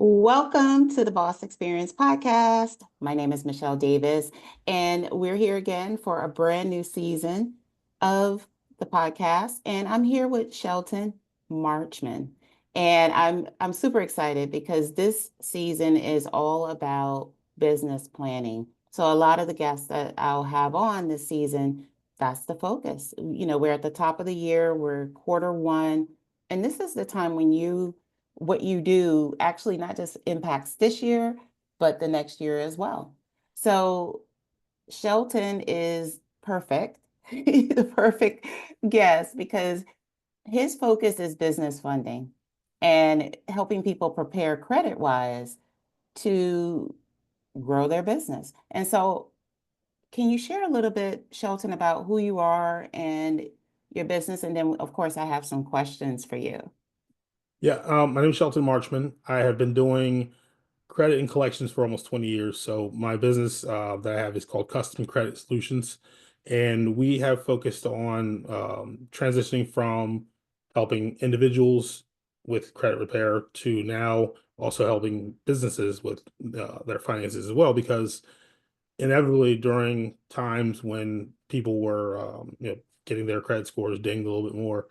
Welcome to the Boss Experience podcast. My name is Michelle Davis, and we're here again for a brand new season of the podcast. And I'm here with Shelton Marchman. And I'm super excited because this season is all about business planning. So a lot of the guests that I'll have on this season, that's the focus. We're at the top of the year, we're quarter one, and this is the time when what you do actually not just impacts this year, but the next year as well. So Shelton is perfect, the perfect guest because his focus is business funding and helping people prepare credit wise to grow their business. And so, can you share a little bit, Shelton, about who you are and your business? And then, of course, I have some questions for you. Yeah, my name is Shelton Marchman. I have been doing credit and collections for almost 20 years. So my business that I have is called Custom Credit Solutions, and we have focused on transitioning from helping individuals with credit repair to now also helping businesses with their finances as well. Because inevitably, during times when people were getting their credit scores dinged a little bit more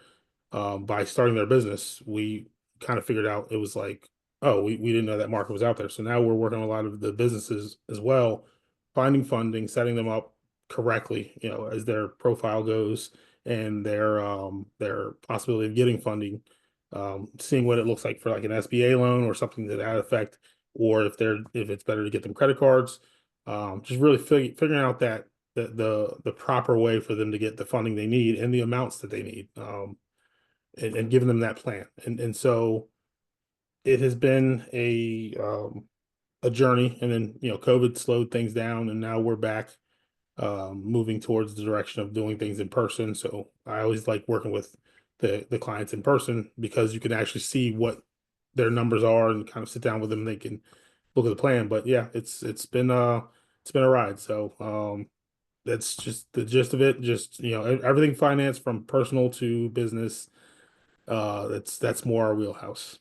by starting their business, we kind of figured out it was like, oh, we didn't know that market was out there. So now we're working on a lot of the businesses as well, finding funding, setting them up correctly, as their profile goes and their possibility of getting funding, seeing what it looks like for like an SBA loan or something to that effect, or if it's better to get them credit cards, just really figuring out that the proper way for them to get the funding they need and the amounts that they need. And giving them that plan. And so it has been a journey. And then COVID slowed things down, and now we're back moving towards the direction of doing things in person. So I always like working with the clients in person because you can actually see what their numbers are and kind of sit down with them. They can look at the plan. But yeah, it's been a ride. So that's just the gist of it. Just everything finance from personal to business. That's more our wheelhouse.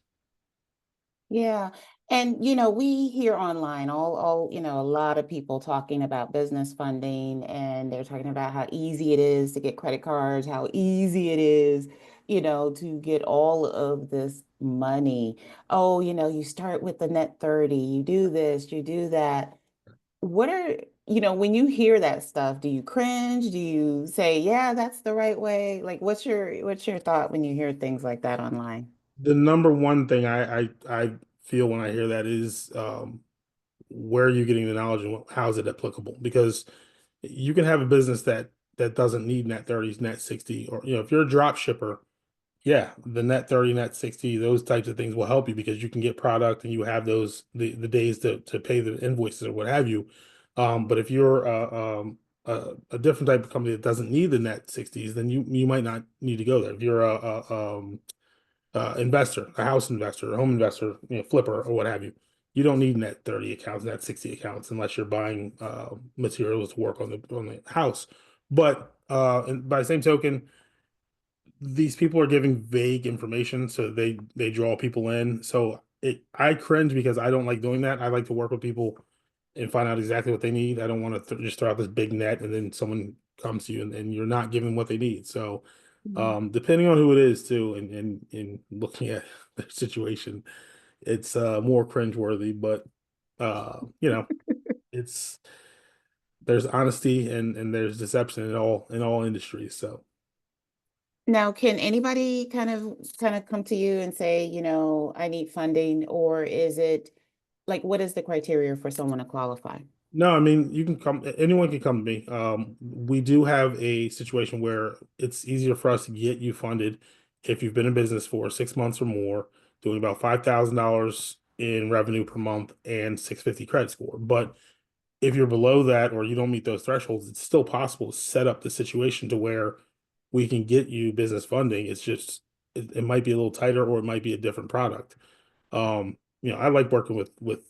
Yeah. And we hear online a lot of people talking about business funding, and they're talking about how easy it is to get credit cards, how easy it is, to get all of this money. Oh, you start with the net 30, you do this, you do that. What are, when you hear that stuff, do you cringe? Do you say, yeah, that's the right way? Like, what's your thought when you hear things like that online? The number one thing I feel when I hear that is where are you getting the knowledge and how is it applicable? Because you can have a business that doesn't need net 30s, net 60, or if you're a drop shipper, yeah, the net 30, net 60, those types of things will help you because you can get product and you have the days to pay the invoices or what have you. But if you're a different type of company that doesn't need the net 60s, then you might not need to go there. If you're investor, a house investor, a home investor, flipper or what have you, you don't need net 30 accounts, net 60 accounts unless you're buying materials to work on the house. But and by the same token, these people are giving vague information, so they draw people in. So I cringe because I don't like doing that. I like to work with people and find out exactly what they need. I don't want to just throw out this big net and then someone comes to you and you're not giving what they need. So depending on who it is too, and looking at their situation, it's more cringeworthy. But it's there's honesty and there's deception in all industries. So Now, can anybody kind of come to you and say, I need funding, or is it like what is the criteria for someone to qualify? no, I mean you can come. Anyone can come to me. We do have a situation where it's easier for us to get you funded if you've been in business for 6 months or more, doing about $5,000 in revenue per month and 650 credit score. But if you're below that or you don't meet those thresholds, it's still possible to set up the situation to where we can get you business funding. It's just it might be a little tighter or it might be a different product. I like working with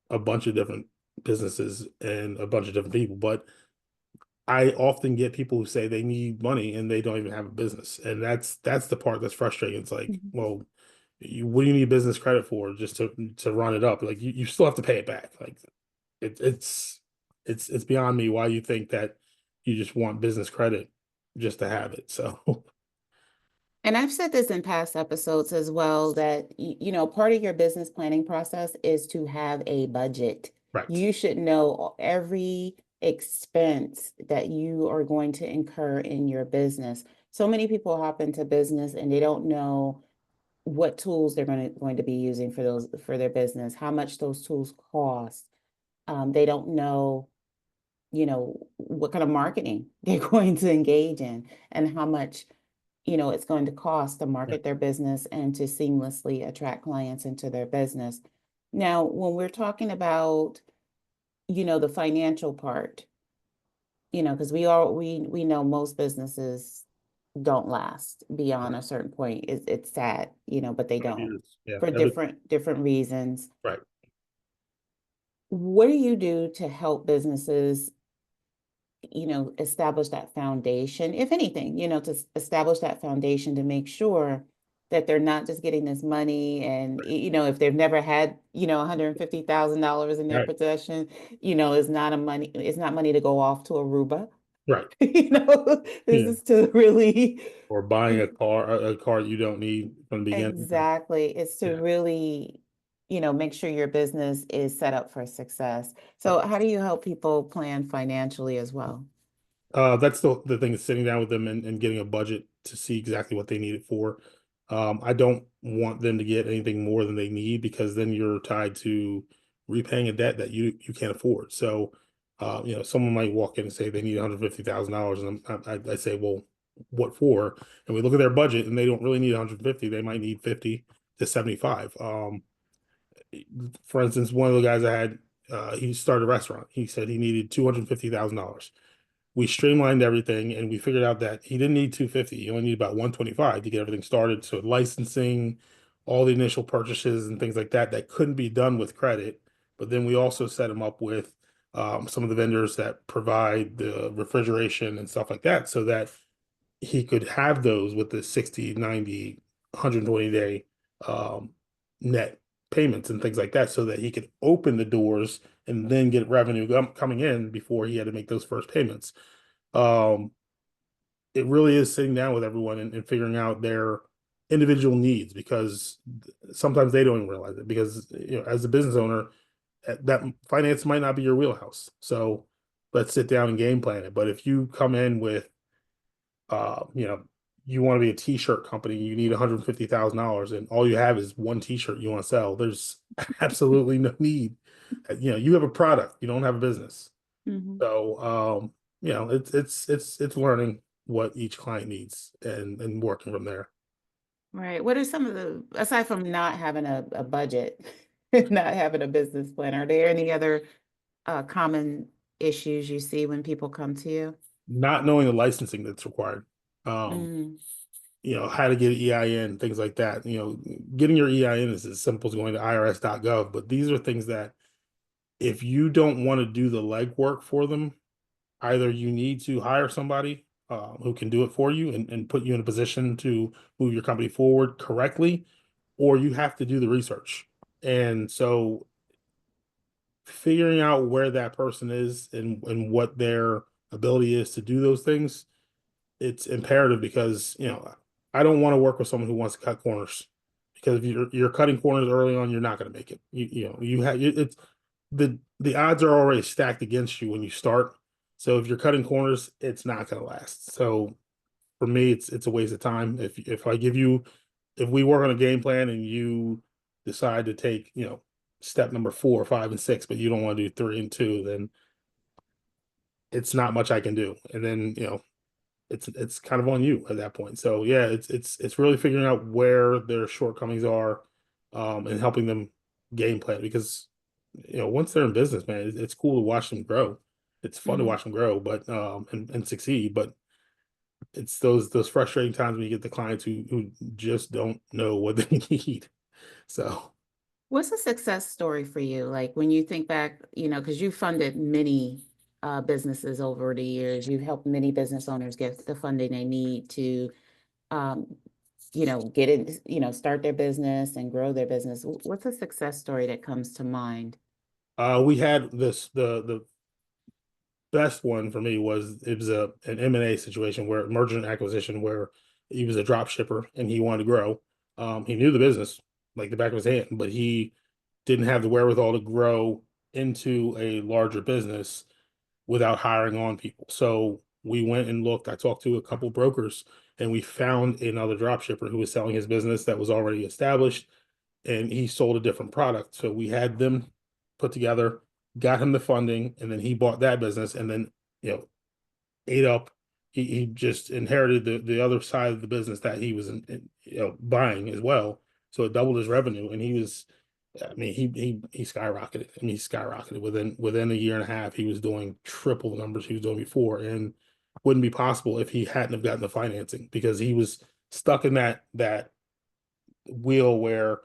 a bunch of different businesses and a bunch of different people, but I often get people who say they need money and they don't even have a business. And that's the part that's frustrating. It's like, Mhm. well, what do you need business credit for? Just to run it up? Like you still have to pay it back. Like it, it's it's beyond me why you think that you just want business credit just to have it. So And I've said this in past episodes as well that, part of your business planning process is to have a budget. right, You should know every expense that you are going to incur in your business. So many people hop into business and they don't know what tools they're going to be using for their business, how much those tools cost. They don't know, what kind of marketing they're going to engage in and how much it's going to cost to right, market their business and to seamlessly attract clients into their business. Now, when we're talking about, the financial part, because we know most businesses don't last beyond right. a certain point. It's sad, but they 5 don't years, yeah, for different reasons. right. What do you do to help businesses establish that foundation, if anything, to establish that foundation to make sure that they're not just getting this money and, if they've never had, $150,000 in their Right, possession, it's not money to go off to Aruba. right. This Yeah. is to really Or buying a car that you don't need from the beginning. exactly, it's to Yeah. really, make sure your business is set up for success. Right. So how do you help people plan financially as well? That's the thing is sitting down with them and getting a budget to see exactly what they need it for. I don't want them to get anything more than they need because then you're tied to repaying a debt that you can't afford. So, someone might walk in and say they need $150,000, and I say, well, what for? And we look at their budget, and they don't really need 150. They might need 50 to 75. For instance, one of the guys I had, he started a restaurant. He said he needed $250,000. We streamlined everything and we figured out that he didn't need 250. He only needed about 125 to get everything started. So licensing, all the initial purchases and things like that that couldn't be done with credit. But then we also set him up with some of the vendors that provide the refrigeration and stuff like that so that he could have those with the 60, 90, 120-day net payments and things like that so that he could open the doors and then get revenue coming in before he had to make those first payments. Um, it really is sitting down with everyone and figuring out their individual needs because sometimes they don't even realize it because as a business owner that finance might not be your wheelhouse, so let's sit down and game plan it. But if you come in with you want to be a t-shirt company, you need $150,000 and all you have is one t-shirt you want to sell, there's absolutely no need. You have a product, you don't have a business. Mhm. So it's learning what each client needs and working from there. Right. What are some of aside from not having a budget, not having a business plan, are there any other common issues you see when people come to you? Not knowing the licensing that's required. Um, Mm, how to get an EIN, things like that. Getting your EIN is as simple as going to irs.gov, but these are things that if you don't want to do the legwork for them, either you need to hire somebody who can do it for you and put you in a position to move your company forward correctly, or you have to do the research. And so figuring out where that person is and what their ability is to do those things, it's imperative because I don't want to work with someone who wants to cut corners because if you're cutting corners early on, you're not going to make it. You have it's the odds are already stacked against you when you start. So if you're cutting corners, it's not going to last. So for me, it's a waste of time. If we work on a game plan and you decide to take step number 4, 5, and 6, but you don't want to do 3 and 2, then it's not much I can do. And then it's kind of on you at that point. So yeah, it's really figuring out where their shortcomings are, and helping them game plan because once they're in business, man, it's cool to watch them grow. It's fun to mhm. watch them grow, but and succeed. But it's those frustrating times when you get the clients who just don't know what they need. So What's a success story for you? Like when you think back, because you funded many businesses over the years, you've helped many business owners get the funding they need to, um, get it, start their business and grow their business? What's a success story that comes to mind? We had this the best one for me was it was a an M&A situation where merger and acquisition where he was a drop shipper and he wanted to grow. He knew the business like the back of his hand, but he didn't have the wherewithal to grow into a larger business without hiring on people. So we went and looked. I talked to a couple brokers and we found another drop shipper who was selling his business that was already established and he sold a different product. So we had them put together, got him the funding, and then he bought that business and then, you know, ate up. He just inherited the other side of the business that he was buying as well. So it doubled his revenue and he was I mean, he skyrocketed. I mean, he skyrocketed within a year and a half. He was doing triple the numbers he was doing before, and wouldn't be possible if he hadn't have gotten the financing because he was stuck in that wheel where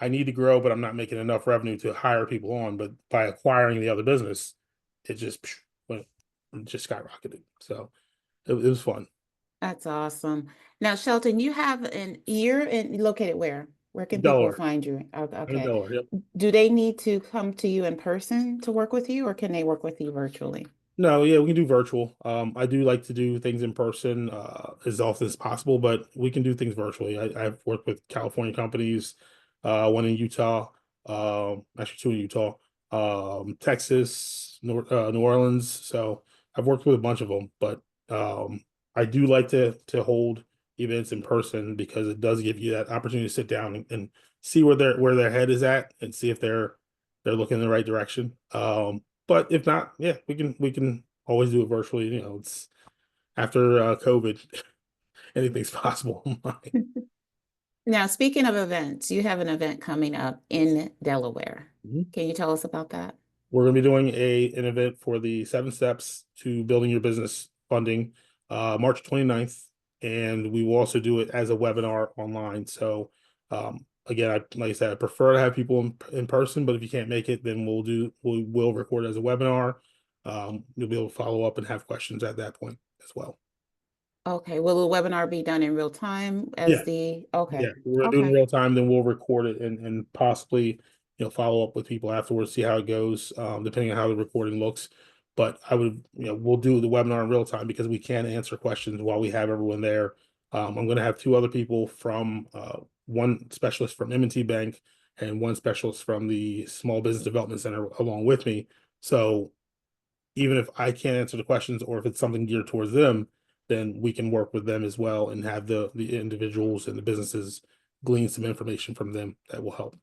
I need to grow, but I'm not making enough revenue to hire people on. But by acquiring the other business, it just went just skyrocketed. So it was fun. That's awesome. Now, Shelton, you're located where? Where can people Delaware. find you? I'm in Okay. Delaware. Yep. Do they need to come to you in person to work with you, or can they work with you virtually? No, yeah, we can do virtual. I do like to do things in person as often as possible, but we can do things virtually. I've worked with California companies, one in Utah, actually two in Utah, Texas, New Orleans. So I've worked with a bunch of them, but I do like to hold events in person because it does give you that opportunity to sit down and see where their head is at and see if they're looking in the right direction. But if not, yeah, we can always do it virtually. You know, it's after COVID, anything's possible. Now, speaking of events, you have an event coming up in Delaware. Mhm. Can you tell us about that? We're going to be doing an event for the 7 steps to building your business funding, March 29th, and we will also do it as a webinar online. So, again, like I said, I prefer to have people in person, but if you can't make it, then we will record it as a webinar. You'll be able to follow up and have questions at that point as well. Okay. Will the webinar be done in real time Yeah. as Yeah, okay. we're gonna do it in Okay. real time, then we'll record it and possibly, follow up with people afterwards, see how it goes, depending on how the recording looks. But we'll do the webinar in real time because we can answer questions while we have everyone there. I'm gonna have two other people from one specialist from M&T Bank and one specialist from the Small Business Development Center along with me. So even if I can't answer the questions or if it's something geared towards them, then we can work with them as well and have the individuals and the businesses glean some information from them that will help.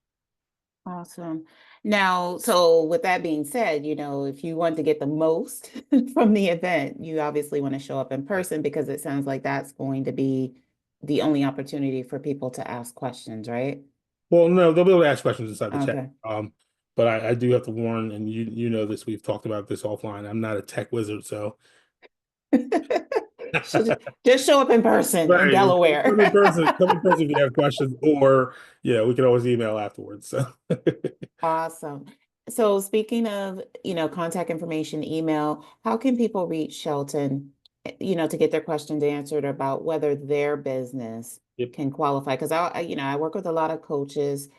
Awesome. Now, so with that being said, if you want to get the most from the event, you obviously want to show up in Right. person because it sounds like that's going to be the only opportunity for people to ask questions, right? Well, no, they'll be able to ask questions inside the chat. Okay. But I do have to warn, and you know this, we've talked about this offline. I'm not a tech wizard, so Should just show up in person in right. Delaware. Come in person if you have questions, or yeah, we can always email afterwards. So Awesome. So speaking of, contact information, email, how can people reach Shelton, to get their questions answered about whether their business yep. can qualify? Because I work with a lot of coaches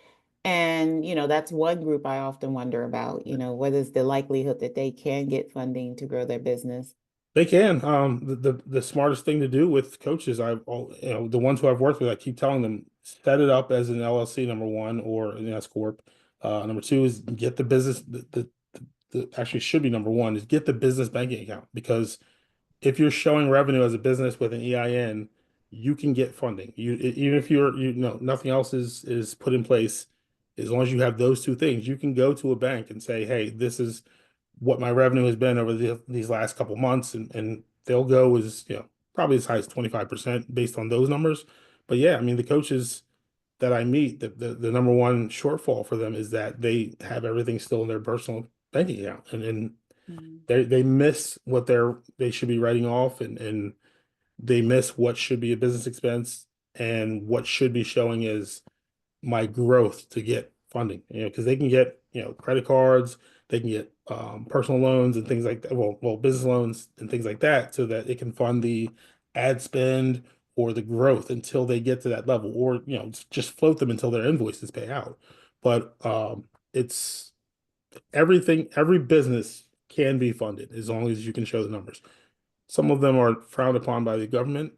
and, that's one group I often wonder about, what is the likelihood that they can get funding to grow their business? They can. The smartest thing to do with coaches, the ones who I've worked with, I keep telling them set it up as an LLC, number one, or an S corp. Number two is get the business. The actually should be number one is get the business banking account because if you're showing revenue as a business with an EIN, you can get funding. Even if nothing else is put in place, as long as you have those two things, you can go to a bank and say, "Hey, this is what my revenue has been over these last couple months," and they'll go as probably as high as 25% based on those numbers. But yeah, I mean the coaches that I meet, the number one shortfall for them is that they have everything still in their personal banking account, and Mm. they miss what they should be writing off, and they miss what should be a business expense and what should be showing is my growth to get funding, because they can get, credit cards, they can get personal loans and things like that. Well, business loans and things like that, so that it can fund the ad spend or the growth until they get to that level, or just float them until their invoices pay out. But it's everything. Every business can be funded as long as you can show the numbers. Some of them are frowned upon by the government,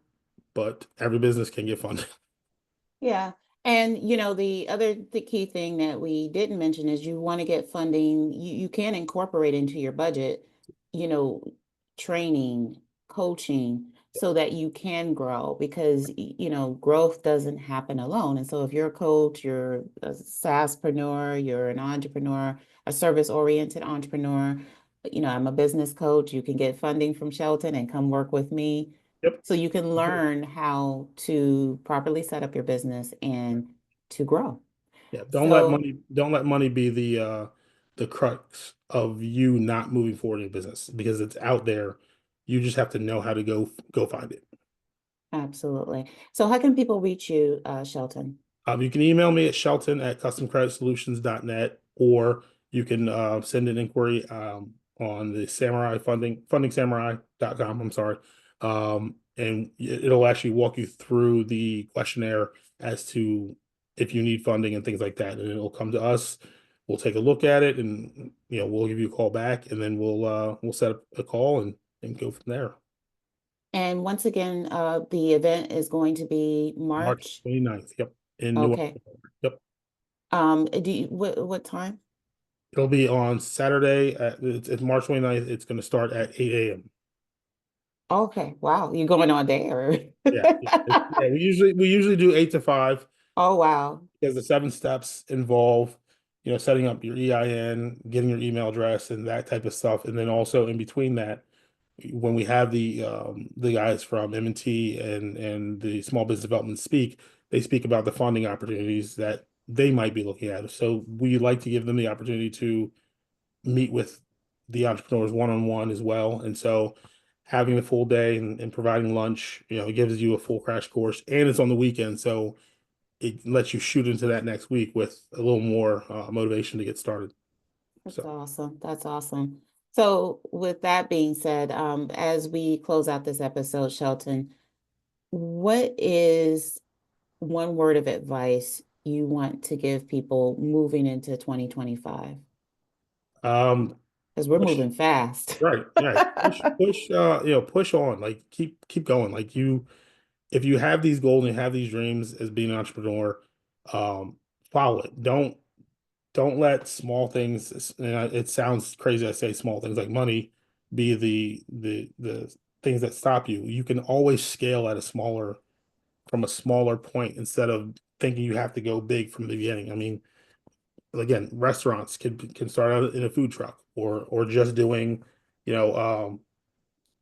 but every business can get funded. Yeah. And the key thing that we didn't mention is you want to get funding, you can incorporate into your budget, you know, training, coaching, so that you can grow because growth doesn't happen alone. And so if you're a coach, you're a SaaSpreneur, you're an entrepreneur, a service-oriented entrepreneur, I'm a business coach, you can get funding from Shelton and come work with me Yep. so you can learn how to properly set up your business and to grow. Yeah, So don't let money be the crux of you not moving forward in your business because it's out there. You just have to know how to go find it. absolutely. So how can people reach you, Shelton? You can email me at shelton@customcreditsolutions.net, or you can send an inquiry on the Samurai fundingsamurai.com. I'm sorry. And it'll actually walk you through the questionnaire as to if you need funding and things like that. And it'll come to us. We'll take a look at it, and we'll give you a call back, and then we'll set up a call and go from there. And once again, the event is going to be March March. 29th. Yep. In New Okay. York. Yep. What time? It'll be on Saturday it's March 29th. It's going to start at 8 a.m. Okay. Wow. You going on there? Yeah. Yeah. We usually do 8 to 5 Oh, wow. because the 7 steps involve, setting up your EIN, getting your email address and that type of stuff. And then also in between that, when we have the guys from M&T and the small business development speak, they speak about the funding opportunities that they might be looking at. So we like to give them the opportunity to meet with the entrepreneurs one-on-one as well. And so having the full day and providing lunch, it gives you a full crash course, and it's on the weekend. So it lets you shoot into that next week with a little more motivation to get started. That's So awesome. That's awesome. So with that being said, as we close out this episode, Shelton, what is one word of advice you want to give people moving into 2025? um Because we're push, moving fast. right. Yeah. Push on. Like keep going. Like if you have these goals and you have these dreams as being an entrepreneur, um, follow it. Don't let small things, and it sounds crazy I say small things like money, be the things that stop you. You can always scale at from a smaller point instead of thinking you have to go big from the beginning. I mean, again, restaurants can start out in a food truck, or just doing, you know,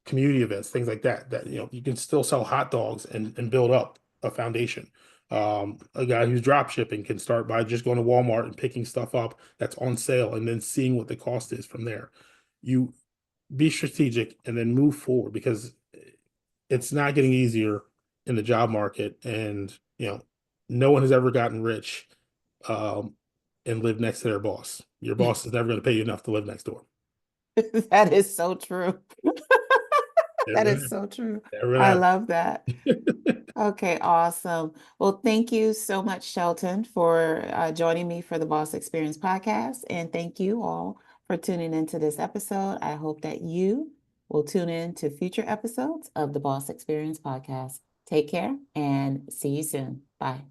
community events, things like that, you can still sell hot dogs and build up a foundation. A guy who's drop shipping can start by just going to Walmart and picking stuff up that's on sale and then seeing what the cost is from there. You be strategic and then move forward because it's not getting easier in the job market. And, no one has ever gotten rich um, and lived next to their boss. Your boss is never going to pay you enough to live next door. That is so true. Never That gonna, is so true. never gonna I happen. love that. Okay, awesome. Well, thank you so much, Shelton, for joining me for the Boss Experience podcast. And thank you all for tuning into this episode. I hope that you will tune in to future episodes of the Boss Experience podcast. Take care and see you soon. Bye.